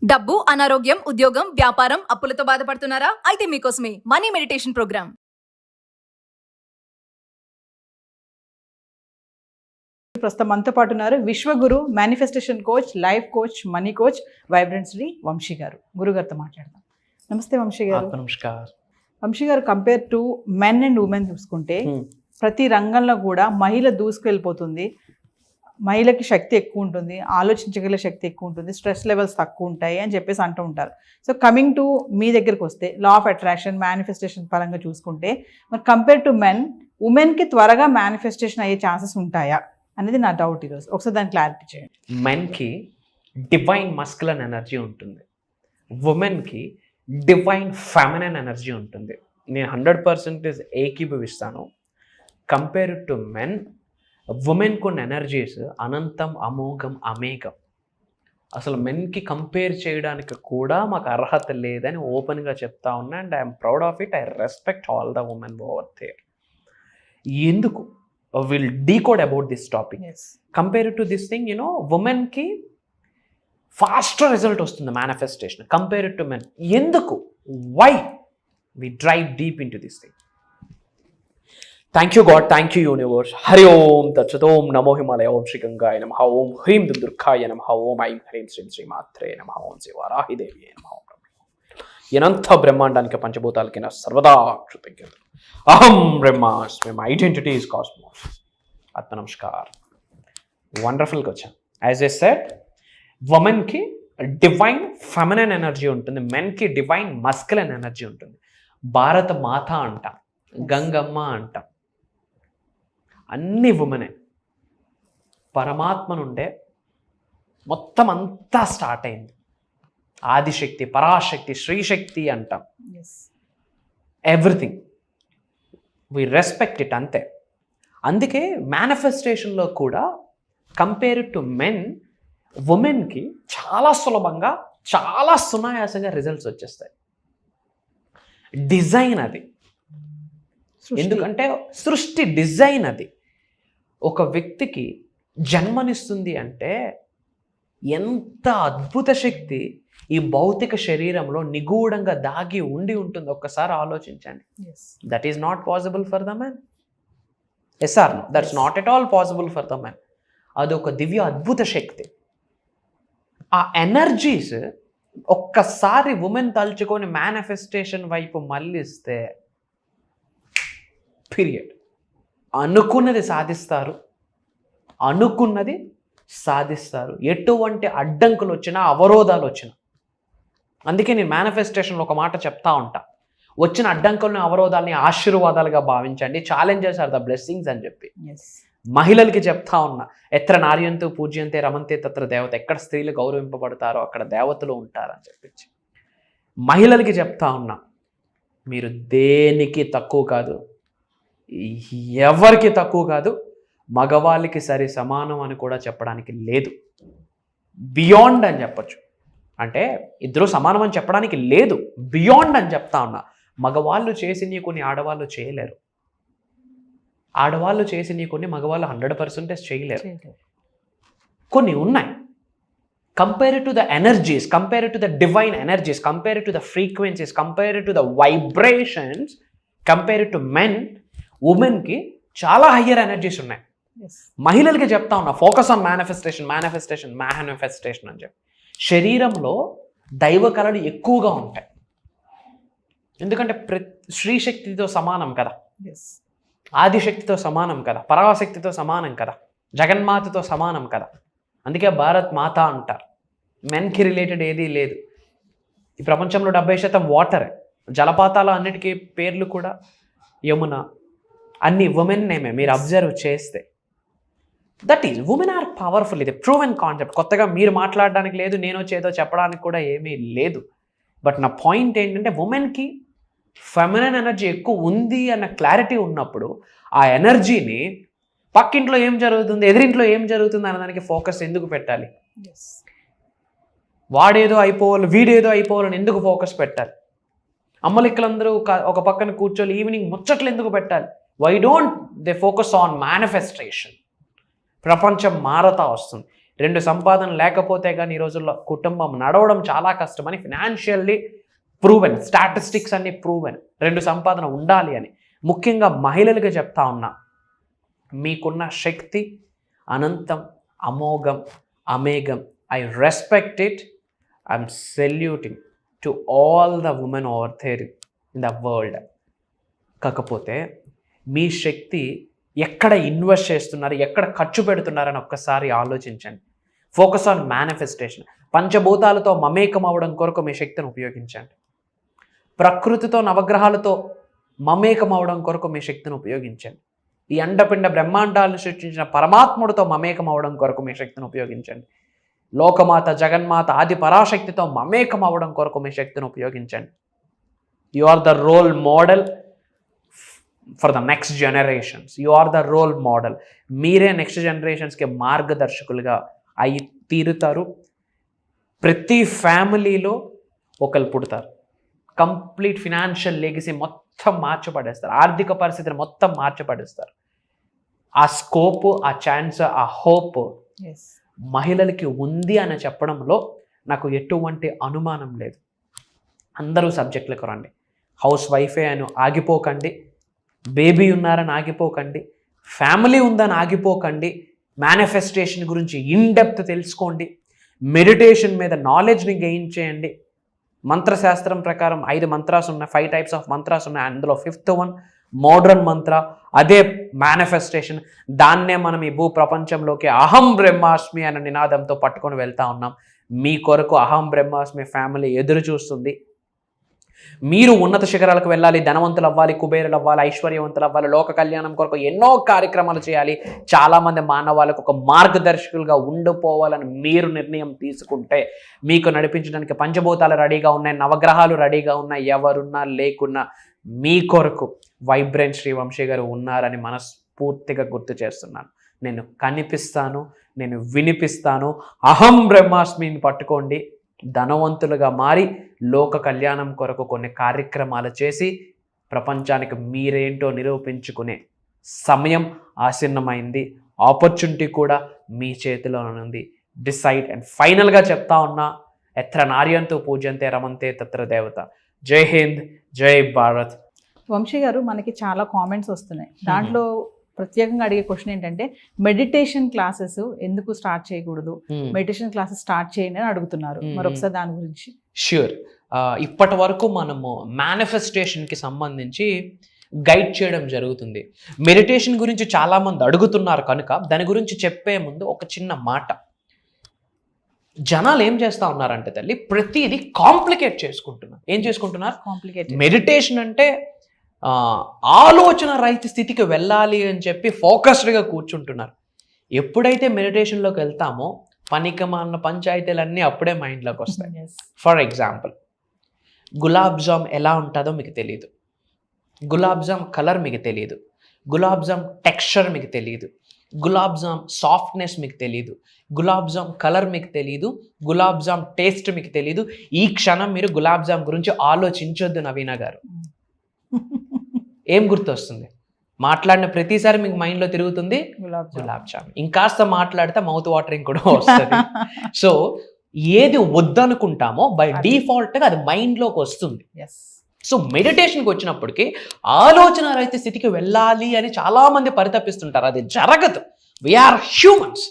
డబ్బు, అనారోగ్యం, ఉద్యోగం, వ్యాపారం, అప్పులతో బాధపడుతున్నారా? అయితే మీకోసమే మనీ మెడిటేషన్ ప్రోగ్రామ్. ప్రస్తుతం మనతో పాటు ఉన్నారు విశ్వగురు manifestation coach, life coach, money coach, vibrant Shri Vamshi గారు. గురుగారితో మాట్లాడదాం. నమస్తే వంశీ గారు. నమస్కారం వంశీ గారు, compare to men and women చూసుకుంటే ప్రతి రంగంలో కూడా మహిళ దూసుకెళ్ళిపోతుంది. మహిళకి శక్తి ఎక్కువ ఉంటుంది, ఆలోచించగల శక్తి ఎక్కువ ఉంటుంది, స్ట్రెస్ లెవెల్స్ తక్కువ ఉంటాయి అని చెప్పేసి అంటూ ఉంటారు. సో కమింగ్ టు మీ దగ్గరకు వస్తే లా ఆఫ్ అట్రాక్షన్, మేనిఫెస్టేషన్ పరంగా చూసుకుంటే మరి కంపేర్ టు మెన్, ఉమెన్కి త్వరగా మేనిఫెస్టేషన్ అయ్యే ఛాన్సెస్ ఉంటాయా అనేది నా డౌట్ ఈరోజు. ఒకసారి దాన్ని క్లారిటీ చేయండి. మెన్కి డివైన్ మస్కులన్ ఎనర్జీ ఉంటుంది, ఉమెన్కి డివైన్ ఫెమినైన్ ఎనర్జీ ఉంటుంది. నేను 100% ఏకీభవిస్తాను. కంపేర్ టు మెన్, ఉమెన్కు ఉన్న ఎనర్జీస్ అనంతం, అమోఘం, అమేఘం. అసలు మెన్కి కంపేర్ చేయడానికి కూడా మాకు అర్హత లేదని ఓపెన్గా చెప్తా ఉన్నా. And I'm proud of it. I respect all the women over there. ఎందుకు will decode about this topic. Compare to this thing, ఉమెన్కి ఫాస్టర్ రిజల్ట్ వస్తుంది మేనిఫెస్టేషన్ కంపేర్ టు మెన్. ఎందుకు? Why? We drive deep into this thing. Thank you God, thank you universe. Hari ఓం తత్సత్. ఓం నమో హిమాలయ. ఓం శ్రీ గంగాయ నమః. ఓం హ్రీం దుర్గాయ నమః. ఓం ఐం హ్రీం శ్రీం శ్రీమాత్రే నమః. ఓం శివారాహిదేవి నమః. ఎనంత బ్రహ్మాండానికి, పంచభూతాలకి నా సర్వదా కృతజ్ఞత. అహం బ్రహ్మాస్మి. My identity is cosmos. ఆత్మ నమస్కార్. వండర్ఫుల్గా వచ్చాను. యాజ్ ఎ సెడ్, ఉమెన్కి డివైన్ ఫెమినైన్ ఎనర్జీ ఉంటుంది, మెన్కి డివైన్ మస్కులైన్ ఎనర్జీ ఉంటుంది. భారత మాత అంటాం, గంగమ్మ అంటాం, అన్ని ఉమెనే. పరమాత్మ నుండే మొత్తం అంతా స్టార్ట్ అయింది. ఆదిశక్తి, పరాశక్తి, శ్రీశక్తి అంటాం. ఎవ్రీథింగ్ వి రెస్పెక్ట్ ఇట్, అంతే. అందుకే మేనిఫెస్టేషన్లో కూడా కంపేర్ టు మెన్, ఉమెన్కి చాలా సులభంగా, చాలా సునాయాసంగా రిజల్ట్స్ వచ్చేస్తాయి. డిజైన్ అది. ఎందుకంటే సృష్టి డిజైన్ అది. ఒక వ్యక్తికి జన్మనిస్తుంది అంటే ఎంత అద్భుత శక్తి ఈ భౌతిక శరీరంలో నిగూఢంగా దాగి ఉండి ఉంటుంది. ఒక్కసారి ఆలోచించండి. That is not possible for the man. Yes or no? That's not at all possible for the man. అది ఒక దివ్య అద్భుత శక్తి. ఆ ఎనర్జీస్ ఒక్కసారి ఉమెన్ తలుచుకొని మేనిఫెస్టేషన్ వైపు మళ్ళిస్తే పీరియడ్, అనుకున్నది సాధిస్తారు, అనుకున్నది సాధిస్తారు. ఎటువంటి అడ్డంకులు వచ్చినా, అవరోధాలు వచ్చినా. అందుకే నేను మేనిఫెస్టేషన్లో ఒక మాట చెప్తా ఉంటా, వచ్చిన అడ్డంకులను, అవరోధాలని ఆశీర్వాదాలుగా భావించండి. ఛాలెంజెస్ ఆర్ ద బ్లెస్సింగ్స్ అని చెప్పి మహిళలకి చెప్తా ఉన్నా. ఎత్ర నార్యంతో పూజ్యంతే రమంతే తత్ర దేవత. ఎక్కడ స్త్రీలు గౌరవింపబడతారో అక్కడ దేవతలు ఉంటారని చెప్పించి మహిళలకి చెప్తా ఉన్నా, మీరు దేనికి తక్కువ కాదు, ఎవరికి తక్కువ కాదు, మగవాళ్ళకి సరి సమానం అని కూడా చెప్పడానికి లేదు. బియాండ్ అని చెప్పచ్చు. అంటే ఇద్దరు సమానం అని చెప్పడానికి లేదు, బియాండ్ అని చెప్తా ఉన్నా. మగవాళ్ళు చేసినవి కొన్ని ఆడవాళ్ళు చేయలేరు, ఆడవాళ్ళు చేసినవి కొన్ని మగవాళ్ళు 100% చేయలేరు. కొన్ని ఉన్నాయి. Compare to the energies, compare to the divine energies, compare to the frequencies, compare to the vibrations, compare to men, ఉమెన్కి చాలా హయ్యర్ ఎనర్జీస్ ఉన్నాయి. మహిళలకి చెప్తా ఉన్నా, focus on manifestation, manifestation, manifestation అని చెప్పి. శరీరంలో దైవ కళలు ఎక్కువగా ఉంటాయి. ఎందుకంటే శ్రీశక్తితో సమానం కదా, ఆదిశక్తితో సమానం కదా, పరాశక్తితో సమానం కదా, జగన్మాతతో సమానం కదా. అందుకే భారత్ మాత అంటారు. మెన్కి రిలేటెడ్ ఏదీ లేదు. ఈ ప్రపంచంలో 70% వాటరే. జలపాతాల అన్నిటికీ పేర్లు కూడా యమున, అన్ని ఉమెన్ నేమే. మీరు అబ్జర్వ్ చేస్తే that is women are powerful. ఇది ప్రూవెన్ కాన్సెప్ట్. కొత్తగా మీరు మాట్లాడడానికి లేదు, నేను చేదో చెప్పడానికి కూడా ఏమీ లేదు. బట్ నా పాయింట్ ఏంటంటే, ఉమెన్కి ఫెమినైన్ ఎనర్జీ ఎక్కువ ఉంది అన్న క్లారిటీ ఉన్నప్పుడు ఆ ఎనర్జీని పక్కింట్లో ఏం జరుగుతుంది, ఎదురింట్లో ఏం జరుగుతుంది అన్నదానికి ఫోకస్ ఎందుకు పెట్టాలి? వాడేదో అయిపోవాలి, వీడేదో అయిపోవాలని ఎందుకు ఫోకస్ పెట్టాలి? అమ్మలిక్కలందరూ ఒక పక్కన కూర్చొని ఈవినింగ్ ముచ్చట్లు ఎందుకు పెట్టాలి? Why don't they focus on manifestation? ప్రపంచం మారతా వస్తుంది. 2 సంపాదన లేకపోతే కానీ ఈ రోజుల్లో కుటుంబం నడవడం చాలా కష్టమని ఫినాన్షియల్లీ ప్రూవెన్, స్టాటిస్టిక్స్ అన్ని ప్రూవెన్. 2 సంపాదన ఉండాలి అని. ముఖ్యంగా మహిళలుగా చెప్తా ఉన్నా, మీకున్న శక్తి అనంతం, అమోఘం, అమేఘం. I respect it. I'm saluting to all the women over there in the world. కాకపోతే మీ శక్తి ఎక్కడ ఇన్వెస్ట్ చేస్తున్నారు, ఎక్కడ ఖర్చు పెడుతున్నారని ఒక్కసారి ఆలోచించండి. Focus on manifestation. పంచభూతాలతో మమేకం అవ్వడం కొరకు మీ శక్తిని ఉపయోగించండి. ప్రకృతితో, నవగ్రహాలతో మమేకం అవ్వడం కొరకు మీ శక్తిని ఉపయోగించండి. ఈ అండపిండ బ్రహ్మాండాలను సృష్టించిన పరమాత్ముడితో మమేకం అవ్వడం కొరకు మీ శక్తిని ఉపయోగించండి. లోకమాత, జగన్మాత, ఆది పరాశక్తితో మమేకం అవ్వడం కొరకు మీ శక్తిని ఉపయోగించండి. You are the role model for the next generations. You are the role model. మీరే నెక్స్ట్ జనరేషన్స్కి మార్గదర్శకులుగా అయి తీరుతారు. ప్రతి ఫ్యామిలీలో ఒకరు పుడతారు. కంప్లీట్ ఫినాన్షియల్ లెగసీ మొత్తం మార్చబడేస్తారు. ఆర్థిక పరిస్థితిని మొత్తం మార్చబడేస్తారు. ఆ స్కోప్, ఆ ఛాన్స్, ఆ హోప్ మహిళలకి ఉంది అని చెప్పడంలో నాకు ఎటువంటి అనుమానం లేదు. అందరూ సబ్జెక్టులకు రండి. హౌస్ వైఫే అని ఆగిపోకండి, బేబీ ఉన్నారని ఆగిపోకండి, ఫ్యామిలీ ఉందని ఆగిపోకండి. మేనిఫెస్టేషన్ గురించి ఇన్ డెప్త్ తెలుసుకోండి. మెడిటేషన్ మీద నాలెడ్జ్ని గెయిన్ చేయండి. మంత్రశాస్త్రం ప్రకారం 5 మంత్రాస్ ఉన్నాయి, 5 టైప్స్ ఆఫ్ మంత్రాస్ ఉన్నాయి. అందులో 5th వన్ మోడ్రన్ మంత్ర, అదే మేనిఫెస్టేషన్. దాన్నే మనం ఈ భూ ప్రపంచంలోకి అహం బ్రహ్మాస్మి అనే నినాదంతో పట్టుకొని వెళ్తా ఉన్నాం. మీ కొరకు అహం బ్రహ్మాస్మి ఫ్యామిలీ ఎదురు చూస్తుంది. మీరు ఉన్నత శిఖరాలకు వెళ్ళాలి, ధనవంతులు అవ్వాలి, కుబేరులు అవ్వాలి, ఐశ్వర్యవంతులు అవ్వాలి, లోక కళ్యాణం కొరకు ఎన్నో కార్యక్రమాలు చేయాలి. చాలామంది మానవాళ్ళకు ఒక మార్గదర్శకులుగా ఉండిపోవాలని మీరు నిర్ణయం తీసుకుంటే మీకు నడిపించడానికి పంచభూతాలు రెడీగా ఉన్నాయి, నవగ్రహాలు రెడీగా ఉన్నాయి. ఎవరున్నా లేకున్నా మీ కొరకు వైబ్రెంట్ శ్రీవంశీ గారు ఉన్నారని మనస్ఫూర్తిగా గుర్తు చేస్తున్నాను. నేను కనిపిస్తాను, నేను వినిపిస్తాను. అహం బ్రహ్మాస్మిని పట్టుకోండి. ధనవంతులుగా మారి లోక కళ్యాణం కొరకు కొన్ని కార్యక్రమాలు చేసి ప్రపంచానికి మీరేంటో నిరూపించుకునే సమయం ఆసన్నమైంది. ఆపర్చునిటీ కూడా మీ చేతిలో ఉంది. డిసైడ్. అండ్ ఫైనల్గా చెప్తా ఉన్నా, ఎత్ర నార్యంతో పూజ్యంతే రమంతే తత్ర దేవత. జై హింద్, జై భారత్. వంశీ గారు, మనకి చాలా కామెంట్స్ వస్తున్నాయి. దాంట్లో ప్రత్యేకంగా అడిగే క్వశ్చన్ ఏంటంటే, మెడిటేషన్ క్లాసెస్ ఎందుకు స్టార్ట్ చేయకూడదు, మెడిటేషన్ క్లాసెస్ స్టార్ట్ చేయండి అని అడుగుతున్నారు. మరొకసారి దాని గురించి. ష్యూర్. ఇప్పటి వరకు మనము మేనిఫెస్టేషన్కి సంబంధించి గైడ్ చేయడం జరుగుతుంది. మెడిటేషన్ గురించి చాలామంది అడుగుతున్నారు కనుక దాని గురించి చెప్పే ముందు ఒక చిన్న మాట. జనాలు ఏం చేస్తూ ఉన్నారంటే తల్లి, ప్రతిదీ కాంప్లికేట్ చేసుకుంటున్నారు. ఏం చేసుకుంటున్నారు? కాంప్లికేటెడ్. మెడిటేషన్ అంటే ఆలోచన రహిత స్థితికి వెళ్ళాలి అని చెప్పి ఫోకస్డ్గా కూర్చుంటున్నారు. ఎప్పుడైతే మెడిటేషన్లోకి వెళ్తామో పనికిమాలిన పంచాయతీలన్నీ అప్పుడే మైండ్లోకి వస్తాయి. ఫర్ ఎగ్జాంపుల్, గులాబ్ జామ్ ఎలా ఉంటుందో మీకు తెలియదు, గులాబ్ జామ్ కలర్ మీకు తెలియదు, గులాబ్ జామ్ టెక్స్చర్ మీకు తెలియదు, గులాబ్ జామ్ సాఫ్ట్నెస్ మీకు తెలియదు, గులాబ్ జామ్ కలర్ మీకు తెలియదు, గులాబ్ జామ్ టేస్ట్ మీకు తెలియదు. ఈ క్షణం మీరు గులాబ్ జామ్ గురించి ఆలోచించొద్దు నవీన గారు. ఏం గుర్తొస్తుంది? మాట్లాడిన ప్రతిసారి మీకు మైండ్లో తిరుగుతుంది గులాబ్ జామ్. ఇంకాస్త మాట్లాడితే మౌత్ వాటరింగ్ కూడా వస్తుంది. సో ఏది వద్దనుకుంటామో బై డిఫాల్ట్గా అది మైండ్లోకి వస్తుంది. సో మెడిటేషన్కి వచ్చినప్పటికీ ఆలోచన రహిత స్థితికి వెళ్ళాలి అని చాలామంది పరితపిస్తుంటారు. అది జరగదు. We are humans.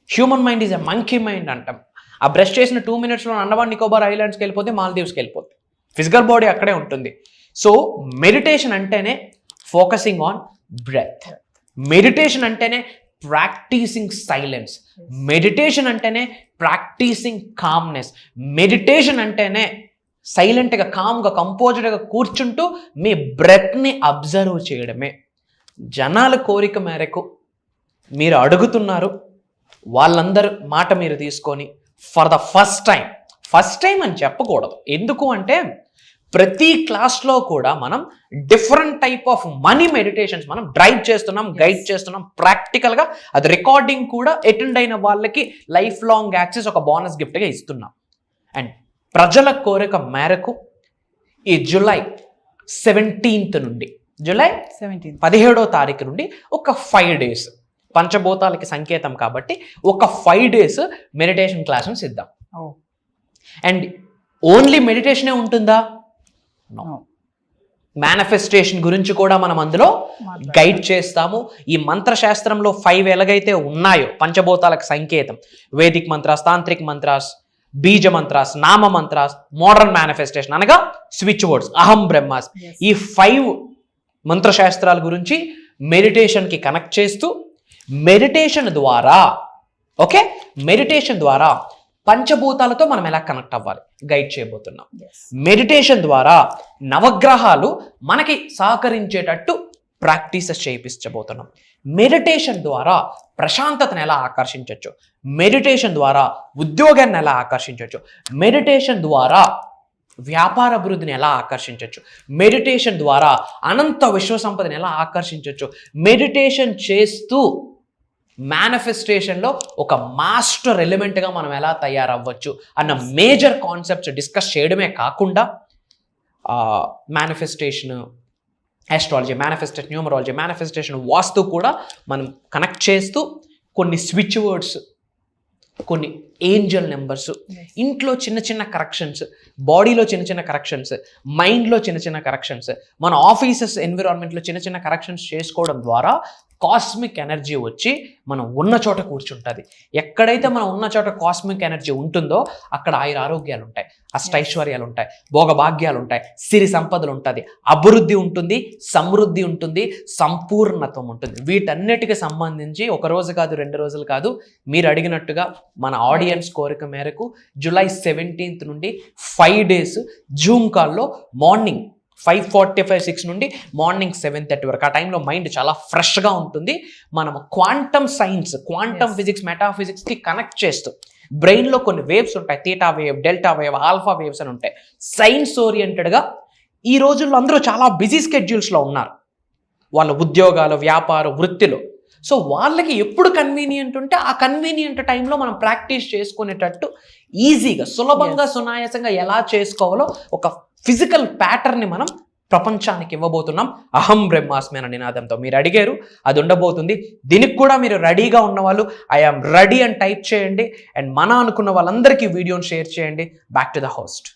Human mind is a monkey mind అంటాం. ఆ బ్రష్ చేసిన 2 minutesలో అండమాన్ నికోబార్ ఐలాండ్స్కి వెళ్ళిపోతే, మాల్దీవ్స్కి వెళ్ళిపోతే, ఫిజికల్ బాడీ అక్కడే ఉంటుంది. సో మెడిటేషన్ అంటేనే ఫోకసింగ్ ఆన్ బ్రెత్. మెడిటేషన్ అంటేనే ప్రాక్టీసింగ్ సైలెన్స్. మెడిటేషన్ అంటేనే ప్రాక్టీసింగ్ కామ్నెస్. మెడిటేషన్ అంటేనే సైలెంట్గా, కామ్గా, కంపోజ్డ్గా కూర్చుంటూ మీ బ్రెత్ని అబ్జర్వ్ చేయడమే. జనాల కోరిక మేరకు మీరు అడుగుతున్నారు. వాళ్ళందరూ మాట మీరు తీసుకొని ఫర్ ద ఫస్ట్ టైం అని చెప్పకూడదు. ఎందుకు అంటే ప్రతి క్లాస్లో కూడా మనం different type of money meditations మనం డ్రైవ్ చేస్తున్నాం, గైడ్ చేస్తున్నాం. ప్రాక్టికల్గా అది రికార్డింగ్ కూడా అటెండ్ అయిన వాళ్ళకి లైఫ్ లాంగ్ యాక్సెస్ ఒక బోనస్ గిఫ్ట్గా ఇస్తున్నాం. అండ్ ప్రజల కోరిక మేరకు ఈ జూలై 17th నుండి, జూలై 17వ తారీఖు నుండి ఒక 5 days పంచభూతాలకి సంకేతం కాబట్టి ఒక 5 days మెడిటేషన్ క్లాసెస్ ఇద్దాం. ఓ అండ్ ఓన్లీ మెడిటేషనే ఉంటుందా? ఓ. మేనిఫెస్టేషన్ గురించి కూడా మనం అందులో గైడ్ చేస్తాము. ఈ మంత్రశాస్త్రంలో 5 ఎలాగైతే ఉన్నాయో పంచభూతాలకు సంకేతం, వేదిక్ మంత్రాస్, తాంత్రిక్ మంత్రాస్, బీజ మంత్రాస్, నామ మంత్రాస్, మోడర్న్ మేనిఫెస్టేషన్ అనగా స్విచ్ వర్డ్స్, అహం బ్రహ్మాస్, ఈ 5 మంత్రశాస్త్రాల గురించి మెడిటేషన్కి కనెక్ట్ చేస్తూ మెడిటేషన్ ద్వారా మెడిటేషన్ ద్వారా పంచభూతాలతో మనం ఎలా కనెక్ట్ అవ్వాలి గైడ్ చేయబోతున్నాం. మెడిటేషన్ ద్వారా నవగ్రహాలు మనకి సహకరించేటట్టు ప్రాక్టీసెస్ చేయించబోతున్నాం. మెడిటేషన్ ద్వారా ప్రశాంతతను ఎలా ఆకర్షించవచ్చు, మెడిటేషన్ ద్వారా ఉద్యోగాన్ని ఎలా ఆకర్షించవచ్చు, మెడిటేషన్ ద్వారా వ్యాపార అభివృద్ధిని ఎలా ఆకర్షించవచ్చు, మెడిటేషన్ ద్వారా అనంత విశ్వసంపదని ఎలా ఆకర్షించవచ్చు, మెడిటేషన్ చేస్తూ మేనిఫెస్టేషన్లో ఒక మాస్టర్ ఎలిమెంట్గా మనం ఎలా తయారవ్వచ్చు అన్న మేజర్ కాన్సెప్ట్స్ డిస్కస్ చేయడమే కాకుండా manifestation astrology, manifestation numerology, manifestation వాస్తు కూడా మనం కనెక్ట్ చేస్తూ కొన్ని స్విచ్ వర్డ్స్, కొన్ని ఏంజల్ నెంబర్స్, ఇంట్లో చిన్న చిన్న కరెక్షన్స్, బాడీలో చిన్న చిన్న కరెక్షన్స్, మైండ్లో చిన్న చిన్న కరెక్షన్స్, మన ఆఫీసెస్ ఎన్విరాన్మెంట్లో చిన్న చిన్న కరెక్షన్స్ చేసుకోవడం ద్వారా కాస్మిక్ ఎనర్జీ వచ్చి మనం ఉన్న చోట కూర్చుంటుంది. ఎక్కడైతే మనం ఉన్న చోట కాస్మిక్ ఎనర్జీ ఉంటుందో అక్కడ ఆరోగ్యాలు ఉంటాయి, అష్టైశ్వర్యాలు ఉంటాయి, భోగభాగ్యాలు ఉంటాయి, సిరి సంపదలు ఉంటుంది, అభివృద్ధి ఉంటుంది, సమృద్ధి ఉంటుంది, సంపూర్ణత్వం ఉంటుంది. వీటన్నిటికి సంబంధించి ఒక రోజు కాదు, 2 రోజులు కాదు, మీరు అడిగినట్టుగా మన ఆడియన్స్ కోరిక మేరకు జూలై 17th నుండి 5 days జూమ్ కాల్లో మార్నింగ్ 5:45-6 నుండి మార్నింగ్ 7:30 వరకు. ఆ టైంలో మైండ్ చాలా ఫ్రెష్గా ఉంటుంది. మనం క్వాంటమ్ సైన్స్, క్వాంటమ్ ఫిజిక్స్, మెటాఫిజిక్స్కి కనెక్ట్ చేస్తూ బ్రెయిన్లో కొన్ని వేవ్స్ ఉంటాయి, theta wave, delta wave, alpha waves అని ఉంటాయి. సైన్స్ ఓరియంటెడ్గా ఈ రోజుల్లో అందరూ చాలా బిజీ స్కెడ్యూల్స్లో ఉన్నారు, వాళ్ళ ఉద్యోగాలు, వ్యాపార వృత్తిలో. సో వాళ్ళకి ఎప్పుడు కన్వీనియంట్ ఉంటే ఆ కన్వీనియంట్ టైంలో మనం ప్రాక్టీస్ చేసుకునేటట్టు ఈజీగా, సులభంగా, సునాయాసంగా ఎలా చేసుకోవాలో ఒక ఫిజికల్ ప్యాటర్న్ని మనం ప్రపంచానికి ఇవ్వబోతున్నాం అహం బ్రహ్మాస్మి అనే నినాదంతో. మీరు అడిగారు, అది ఉండబోతుంది. దీనికి కూడా మీరు రెడీగా ఉన్నవాళ్ళు ఐఆమ్ రెడీ అని టైప్ చేయండి. అండ్ మన అనుకున్న వాళ్ళందరికీ వీడియోని షేర్ చేయండి. Back to the host.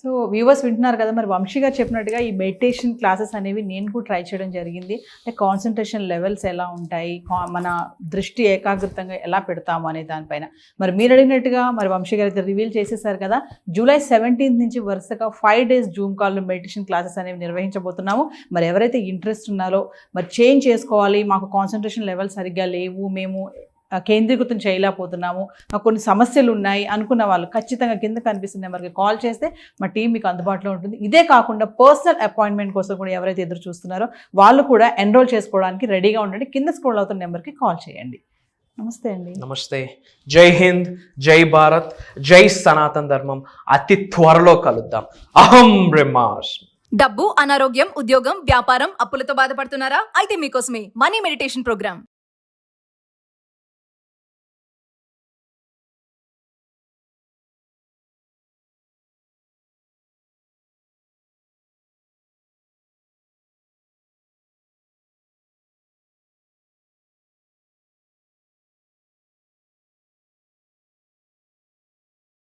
So viewers వింటున్నారు కదా, మరి వంశీ గారు చెప్పినట్టుగా ఈ మెడిటేషన్ క్లాసెస్ అనేవి నేను కూడా ట్రై చేయడం జరిగింది. అంటే కాన్సన్ట్రేషన్ లెవెల్స్ ఎలా ఉంటాయి, మన దృష్టి ఏకాగ్రతంగా ఎలా పెడతాము అనే దానిపైన మరి మీరు అడిగినట్టుగా మరి వంశీ గారు అయితే రివీల్ చేసేసారు కదా. జూలై 17th నుంచి వరుసగా 5 days జూమ్ కాల్లో మెడిటేషన్ క్లాసెస్ అనేవి నిర్వహించబోతున్నాము. మరి ఎవరైతే ఇంట్రెస్ట్ ఉన్నారో, మరి చేంజ్ చేసుకోవాలి, మాకు కాన్సన్ట్రేషన్ లెవెల్స్ సరిగ్గా లేవు, మేము కేంద్రీకృతం చేయలేకపోతున్నాము, మాకు కొన్ని సమస్యలు ఉన్నాయి అనుకున్న వాళ్ళు ఖచ్చితంగా కింద కనిపిస్తున్న నెంబర్కి కాల్ చేస్తే మా టీం మీకు అందుబాటులో ఉంటుంది. ఇదే కాకుండా పర్సనల్ అపాయింట్మెంట్ కోసం కూడా ఎవరైతే ఎదురు చూస్తున్నారో వాళ్ళు కూడా ఎన్రోల్ చేసుకోవడానికి రెడీగా ఉండండి. కింద స్క్రోల్ అవుతున్న నెంబర్కి కాల్ చేయండి. నమస్తే అండి. నమస్తే. జై హింద్, జై భారత్, జై సనాతన ధర్మం. అతి త్వరలో కలుద్దాం. అహం బ్రహ్మాస్మి. డబ్బు, అనారోగ్యం, ఉద్యోగం, వ్యాపారం, అప్పులతో బాధపడుతున్నారా? అయితే మీకోసమే మనీ మెడిటేషన్ ప్రోగ్రామ్.